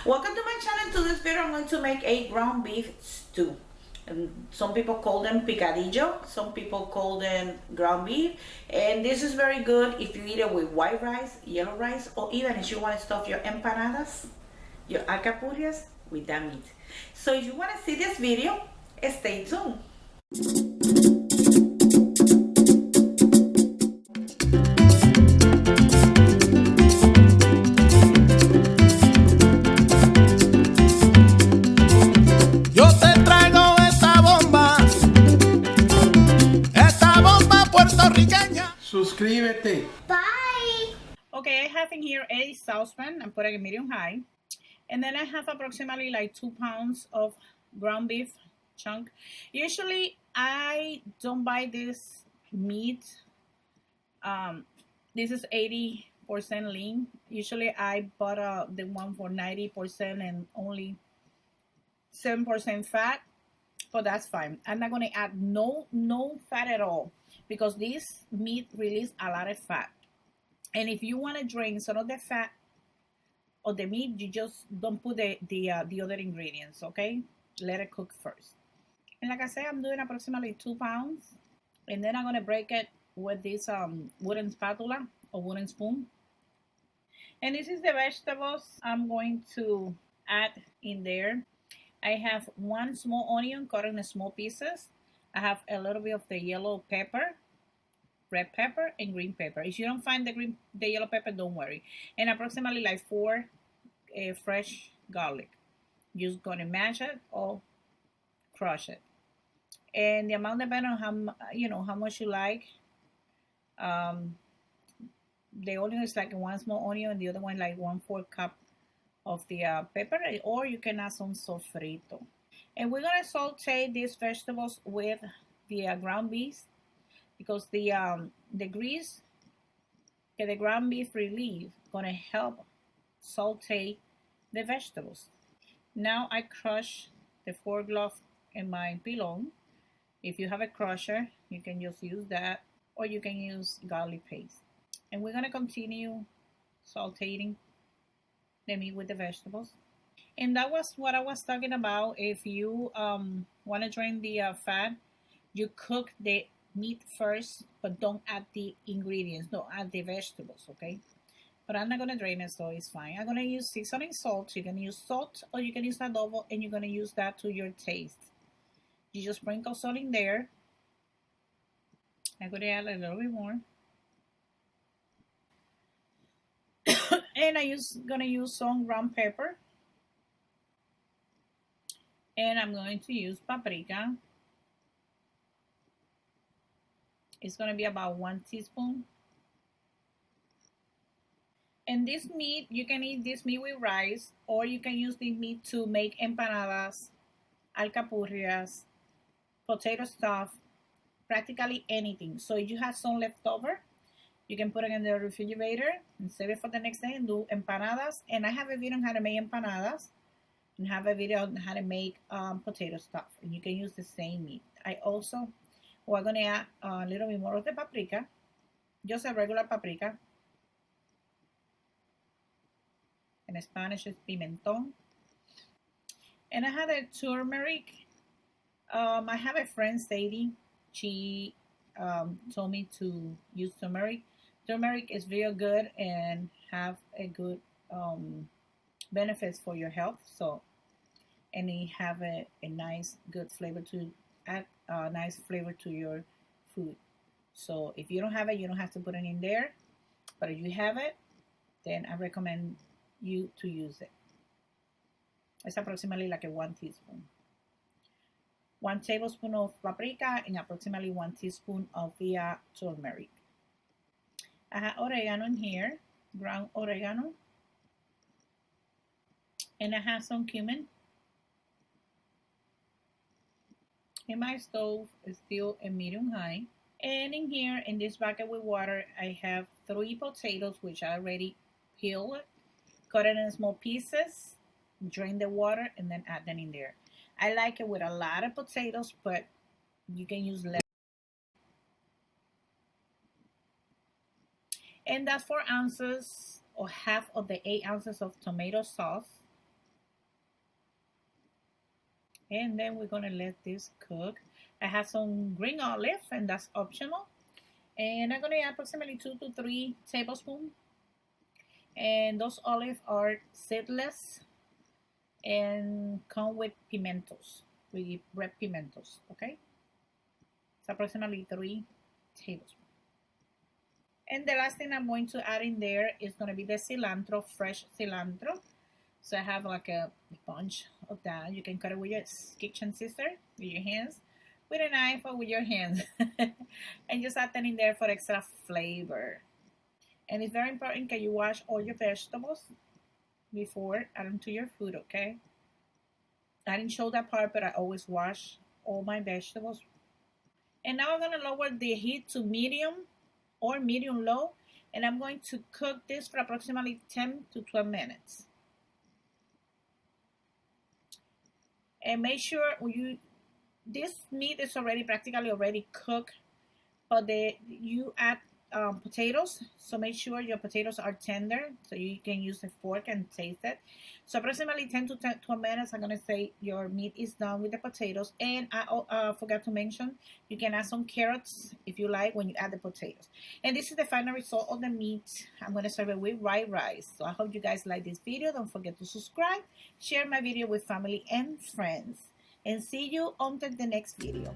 Welcome to my channel. To this video I'm going to make a ground beef stew. And some people call them picadillo, some people call them ground beef, and this is very good if you eat it with white rice, yellow rice, or even if you want to stuff your empanadas, your alcapurrias with that meat. So if you want to see this video, stay tuned. Suscríbete. Bye. Okay, I have in here a saucepan. I'm putting it medium high. And then I have approximately like 2 pounds of ground beef chunk. Usually I don't buy this meat. This is 80% lean. Usually I bought the one for 90% and only 7% fat. But that's fine. I'm not going to add no fat at all because this meat releases a lot of fat. And if you want to drain some of the fat of the meat, you just don't put the other ingredients, okay? Let it cook first. And like I said, I'm doing approximately 2 pounds. And then I'm going to break it with this wooden spatula or wooden spoon. And this is the vegetables I'm going to add in there. I have 1 small onion cut in small pieces. I have a little bit of the yellow pepper, red pepper, and green pepper. If you don't find the yellow pepper, don't worry. And approximately like 4 fresh garlic. You're just gonna mash it or crush it. And the amount depends on how much you like. The onion is like 1 small onion, and the other one like 1/4 cup of the pepper, or you can add some sofrito. And we're gonna saute these vegetables with the ground beef because the grease that the ground beef relieve gonna help saute the vegetables. Now I crush the fork glove in my pillow. If you have a crusher, you can just use that, or you can use garlic paste. And we're gonna continue sauteing the meat with the vegetables. And that was what I was talking about. If you want to drain the fat, you cook the meat first, but don't add the ingredients, don't add the vegetables, okay? But I'm not going to drain it, so it's fine. I'm going to use seasoning salt. You can use salt or you can use adobo, and you're going to use that to your taste. You just sprinkle salt in there. I'm going to add a little bit more. And I'm going to use some ground pepper. And I'm going to use paprika. It's going to be about 1 teaspoon. And this meat, you can eat this meat with rice, or you can use this meat to make empanadas, alcapurrias, potato stuff, practically anything. So if you have some leftover, you can put it in the refrigerator and save it for the next day and do empanadas. And I have a video on how to make empanadas and have a video on how to make potato stuff. And you can use the same meat. We're going to add a little bit more of the paprika, just a regular paprika. In Spanish, it's pimentón. And I had a turmeric. I have a friend, Sadie. She told me to use turmeric. Turmeric is very good and have a good benefits for your health. So, and it have a nice, good flavor to add a nice flavor to your food. So if you don't have it, you don't have to put it in there. But if you have it, then I recommend you to use it. It's approximately like a 1 teaspoon. 1 tablespoon of paprika and approximately 1 teaspoon of the turmeric. I have oregano in here, ground oregano. And I have some cumin. And my stove is still a medium high. And in here, in this bucket with water, I have 3 potatoes, which I already peeled, cut it in small pieces, drain the water, and then add them in there. I like it with a lot of potatoes, but you can use less. And that's 4 ounces or half of the 8 ounces of tomato sauce. And then we're gonna let this cook. I have some green olive, and that's optional. And I'm gonna add approximately 2 to 3 tablespoons. And those olives are seedless and come with pimentos, with red pimentos. Okay, it's approximately 3 tablespoons. And the last thing I'm going to add in there is going to be the cilantro, fresh cilantro. So I have like a bunch of that. You can cut it with your kitchen scissor, with your hands, with a knife, or with your hands. And just add that in there for extra flavor. And it's very important that you wash all your vegetables before adding to your food, okay? I didn't show that part, but I always wash all my vegetables. And now I'm going to lower the heat to medium or medium low, and I'm going to cook this for approximately 10 to 12 minutes. And make sure this meat is practically already cooked, but you add potatoes, so make sure your potatoes are tender so you can use a fork and taste it. So approximately 10 to 12 minutes, I'm gonna say your meat is done with the potatoes. And I forgot to mention, you can add some carrots if you like when you add the potatoes. And this is the final result of the meat. I'm gonna serve it with white rice. So I hope you guys like this video. Don't forget to subscribe, share my video with family and friends, and see you on the next video.